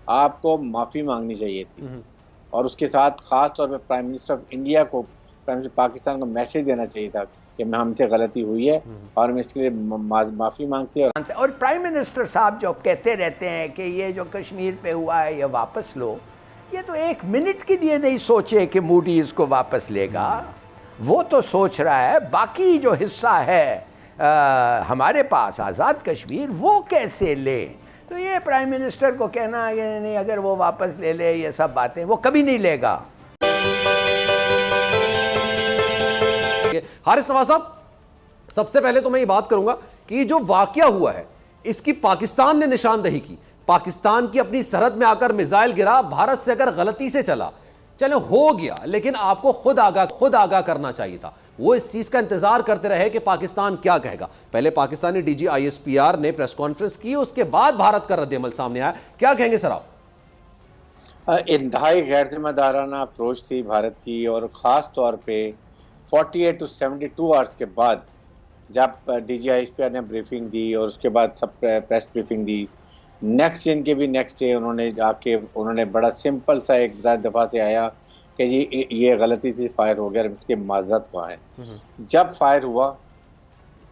आपको माफ़ी मांगनी चाहिए थी और उसके साथ ख़ास तौर पे प्राइम मिनिस्टर ऑफ इंडिया को, प्राइम मिनिस्टर पाकिस्तान को मैसेज देना चाहिए था कि मैं हमसे गलती हुई है और मैं इसके लिए माफ़ी मांगती हूँ। और प्राइम मिनिस्टर साहब जो कहते रहते हैं कि ये जो कश्मीर पे हुआ है ये वापस लो, ये तो एक मिनट के लिए नहीं सोचे कि मूडी इसको वापस लेगा। वो तो सोच रहा है बाकी जो हिस्सा है हमारे पास आज़ाद कश्मीर वो कैसे ले। तो ये प्राइम मिनिस्टर को कहना है कि नहीं अगर वो वापस ले ले ये सब बातें, वो कभी नहीं लेगा। हारिस नवाज साहब, सबसे पहले तो मैं ये बात करूंगा कि जो वाकया हुआ है इसकी पाकिस्तान ने निशानदही की। पाकिस्तान की अपनी सरहद में आकर मिसाइल गिरा, भारत से अगर गलती से चले हो गया, लेकिन आपको खुद आगाह करना चाहिए था। वो इस चीज का इंतजार करते रहे कि पाकिस्तान क्या कहेगा। पहले पाकिस्तानी डीजी ISPR ने प्रेस कॉन्फ्रेंस की, उसके बाद भारत का रद्द-ए-अमल सामने आया। क्या कहेंगे सर आप? इंतहाई गैर जिम्मेदाराना अप्रोच थी भारत की, और ख़ास तौर पे 48 to 72 आवर्स के बाद जब DG ISPR ने ब्रीफिंग दी और उसके बाद सब प्रेस ब्रीफिंग दी, नेक्स्ट डे उन्होंने बड़ा सिंपल सा एक दफ़ा से आया कि जी ये गलती से फायर हो गया, इसके माजरत कहाँ है। जब फायर हुआ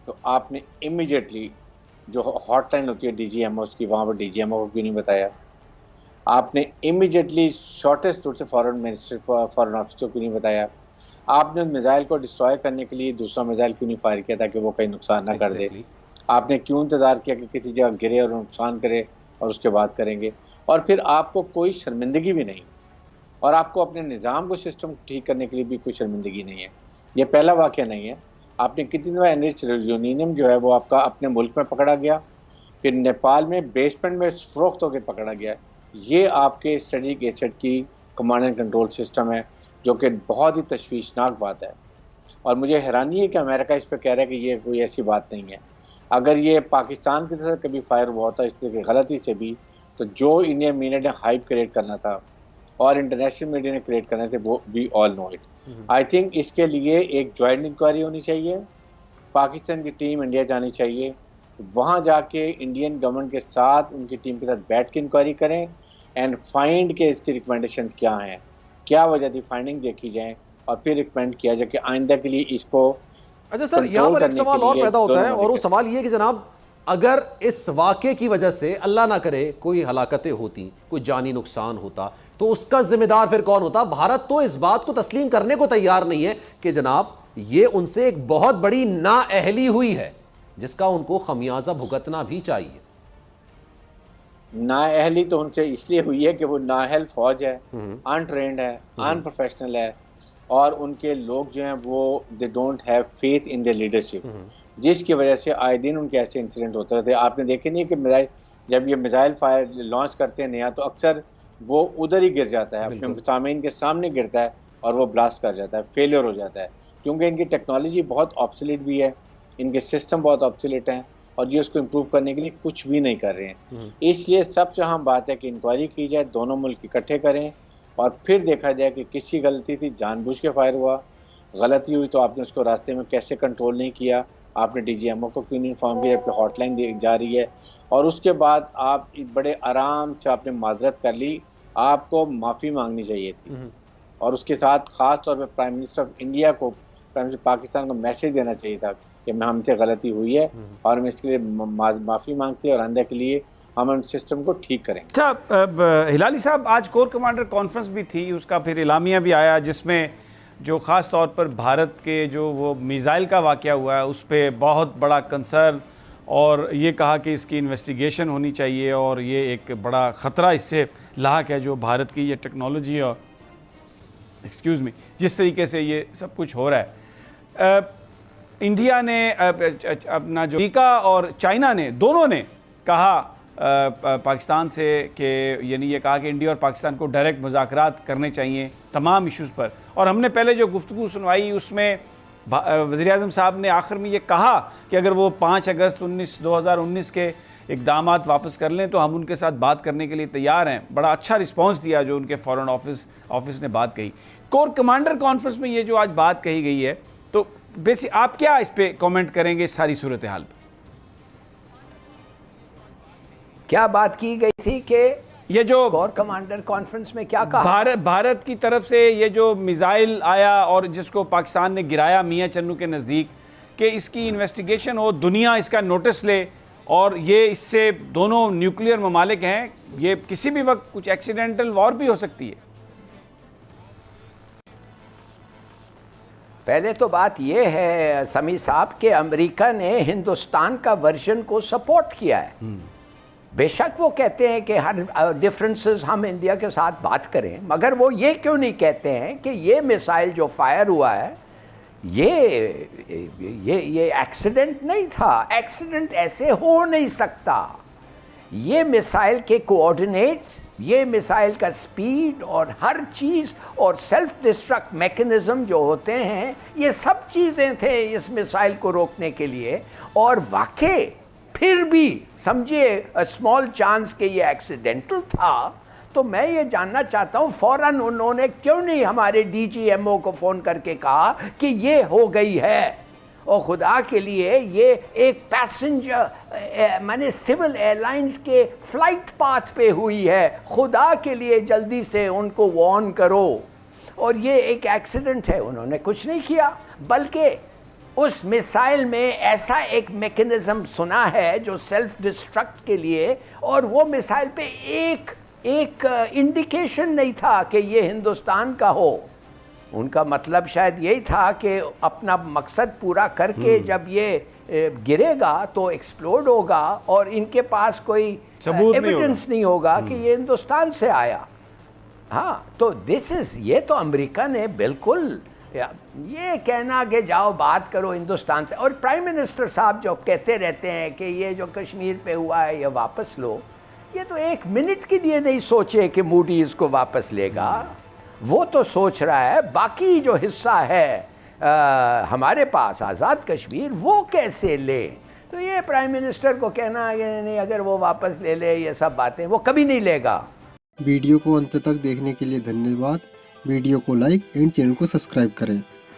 तो आपने इमीडिएटली जो हॉटलाइन होती है DGMOs की, वहाँ पर DGMO को क्यों नहीं बताया? आपने इमीडिएटली शॉर्टेस्ट रूट से फॉरेन ऑफिस को क्यों नहीं बताया? आपने उस मिसाइल को डिस्ट्रॉय करने के लिए दूसरा मिसाइल क्यों नहीं फायर किया ताकि वो कहीं नुकसान ना कर दे? आपने क्यों इंतज़ार किया कि किसी जगह गिरे और नुकसान करे और उसके बाद करेंगे? और फिर आपको कोई शर्मिंदगी भी नहीं, और आपको अपने निज़ाम को, सिस्टम को ठीक करने के लिए भी कोई शर्मिंदगी नहीं है। ये पहला वाक़या नहीं है। आपने कितनी दफ़ा एनरिच यूरेनियम जो है वो आपका अपने मुल्क में पकड़ा गया, फिर नेपाल में बेसमेंट में फ़रोख्त होकर पकड़ा गया। ये आपके स्ट्रेटेजिक एसेट की कमांड एंड कंट्रोल सिस्टम है, जो कि बहुत ही तशवीशनाक बात है। और मुझे हैरानी है कि अमेरिका इस पर कह रहा है कि ये कोई ऐसी बात नहीं है। अगर ये पाकिस्तान की तरफ से कभी फायर हुआ होता इस तरह की गलती से भी, तो जो इंडियन मीडिया ने हाइप क्रिएट करना था और इंटरनेशनल मीडिया ने क्रिएट करना थे, वो we all know it. I think इसके लिए एक जॉइंट इंक्वायरी होनी चाहिए, पाकिस्तान की टीम इंडिया जानी चाहिए, वहाँ जाके इंडियन गवर्नमेंट के साथ, उनकी टीम के साथ बैठ के इंक्वायरी करें एंड फाइंड के इसकी रिकमेंडेशन क्या हैं, क्या वजह थी, फाइंडिंग देखी जाए और फिर रिकमेंड किया जाए कि आइंदा के लिए इसको। अच्छा सर, यहाँ पर एक सवाल और पैदा होता है, और वो सवाल ये कि जनाब, अगर इस वाक़े की वजह से अल्लाह ना करे कोई हलाकतें होती, कोई जानी नुकसान होता, तो उसका जिम्मेदार फिर कौन होता? भारत तो इस बात को तस्लीम करने को तैयार नहीं है कि जनाब ये उनसे एक बहुत बड़ी नाअहली हुई है जिसका उनको खमियाजा भुगतना भी चाहिए। नाअहली तो उनसे इसलिए हुई है कि वो नाअहल फौज है, अनट्रेंड है, अनप्रोफेशनल है, और उनके लोग जो हैं वो they don't have faith in their leadership, जिसकी वजह से आए दिन उनके ऐसे इंसिडेंट होते रहते हैं। आपने देखे नहीं कि जब ये मिसाइल फायर लॉन्च करते हैं नया, तो अक्सर वो उधर ही गिर जाता है, अपने सामीन के सामने गिरता है और वो ब्लास्ट कर जाता है, फेलियर हो जाता है, क्योंकि इनकी टेक्नोलॉजी बहुत ऑब्सोलीट भी है, इनके सिस्टम बहुत ऑब्सोलीट हैं, और ये उसको इम्प्रूव करने के लिए कुछ भी नहीं कर रहे हैं। इसलिए सबसे अहम बात है कि इंक्वायरी की जाए, दोनों मुल्क इकट्ठे करें और फिर देखा जाए कि किसकी गलती थी, जानबूझ के फायर हुआ, गलती हुई तो आपने उसको रास्ते में कैसे कंट्रोल नहीं किया, आपने DGMO को क्यों नहीं इन्फॉर्म किया, आपकी हॉटलाइन जा रही है, और उसके बाद आप बड़े आराम से आपने माजरत कर ली। आपको माफ़ी मांगनी चाहिए थी और उसके साथ ख़ास तौर पे प्राइम मिनिस्टर ऑफ इंडिया को, प्राइम मिनिस्टर पाकिस्तान को मैसेज देना चाहिए था कि मैं हमसे गलती हुई है और मैं इसके लिए माफ़ी मांगती और आइंदा के लिए हम उन सिस्टम को ठीक करेंगे। अच्छा हिलाली साहब, आज कोर कमांडर कॉन्फ्रेंस भी थी, उसका फिर इलामिया भी आया, जिसमें जो ख़ास तौर पर भारत के जो वो मिसाइल का वाक़या हुआ है उस पर बहुत बड़ा कंसर्न, और ये कहा कि इसकी इन्वेस्टिगेशन होनी चाहिए, और ये एक बड़ा ख़तरा इससे लाक है जो भारत की ये टेक्नोलॉजी और जिस तरीके से ये सब कुछ हो रहा है। इंडिया ने अपना जो अमेरिका और चाइना ने दोनों ने कहा पाकिस्तान से कि यानी ये कहा कि इंडिया और पाकिस्तान को डायरेक्ट मुज़ाकरात करने चाहिए तमाम इश्यूज़ पर। और हमने पहले जो गुफ्तगू सुनवाई उसमें वज़ीर-ए-आज़म साहब ने आखिर में ये कहा कि अगर वो 5 अगस्त 2019 के इक़दामात वापस कर लें तो हम उनके साथ बात करने के लिए तैयार हैं। बड़ा अच्छा रिस्पॉन्स दिया जो उनके फ़ॉरेन ऑफिस ने बात कही। कोर कमांडर कॉन्फ्रेंस में ये जो आज बात कही गई है, तो बेसिक आप क्या इस पर कमेंट करेंगे सारी सूरत हाल पर? क्या बात की गई थी कि ये जो कोर कमांडर कॉन्फ्रेंस में क्या कहा? भारत की तरफ से ये जो मिसाइल आया और जिसको पाकिस्तान ने गिराया मियां चन्नू के नज़दीक, कि इसकी इन्वेस्टिगेशन हो, दुनिया इसका नोटिस ले, और ये इससे दोनों न्यूक्लियर ममालिक हैं, ये किसी भी वक्त कुछ एक्सीडेंटल वॉर भी हो सकती है। पहले तो बात यह है समी साहब कि अमेरिका ने हिंदुस्तान का वर्जन को सपोर्ट किया है। बेशक वो कहते हैं कि हर डिफरेंसेस हम इंडिया के साथ बात करें, मगर वो ये क्यों नहीं कहते हैं कि ये मिसाइल जो फायर हुआ है ये एक्सीडेंट नहीं था, एक्सीडेंट ऐसे हो नहीं सकता। ये मिसाइल के कोऑर्डिनेट्स, ये मिसाइल का स्पीड और हर चीज़ और सेल्फ डिस्ट्रक्ट मैकेनिज्म जो होते हैं, ये सब चीज़ें थे इस मिसाइल को रोकने के लिए। और वाकई फिर भी समझिए स्मॉल चांस के ये एक्सीडेंटल था, तो मैं ये जानना चाहता हूँ फौरन उन्होंने क्यों नहीं हमारे DGMO को फ़ोन करके कहा कि ये हो गई है। और खुदा के लिए ये एक पैसेंजर माने सिविल एयरलाइंस के फ्लाइट पाथ पे हुई है, खुदा के लिए जल्दी से उनको वार्न करो। और ये एक एक्सीडेंट है, उन्होंने कुछ नहीं किया, बल्कि उस मिसाइल में ऐसा एक मैकेनिज्म सुना है जो सेल्फ डिस्ट्रक्ट के लिए, और वो मिसाइल पे एक इंडिकेशन नहीं था कि ये हिंदुस्तान का हो। उनका मतलब शायद यही था कि अपना मकसद पूरा करके जब ये गिरेगा तो एक्सप्लोड होगा और इनके पास कोई एविडेंस नहीं होगा कि ये हिंदुस्तान से आया। हाँ, तो ये तो अमेरिका ने बिल्कुल ये कहना कि जाओ बात करो हिंदुस्तान से। और प्राइम मिनिस्टर साहब जो कहते रहते हैं कि ये जो कश्मीर पे हुआ है ये वापस लो, ये तो एक मिनट के लिए नहीं सोचे कि मूडी इसको वापस लेगा। वो तो सोच रहा है बाकी जो हिस्सा है हमारे पास आज़ाद कश्मीर, वो कैसे ले। तो ये प्राइम मिनिस्टर को कहना है नहीं, अगर वो वापस ले ले, ये सब बातें वो कभी नहीं लेगा। वीडियो को अंत तक देखने के लिए धन्यवाद। वीडियो को लाइक एंड चैनल को सब्सक्राइब करें।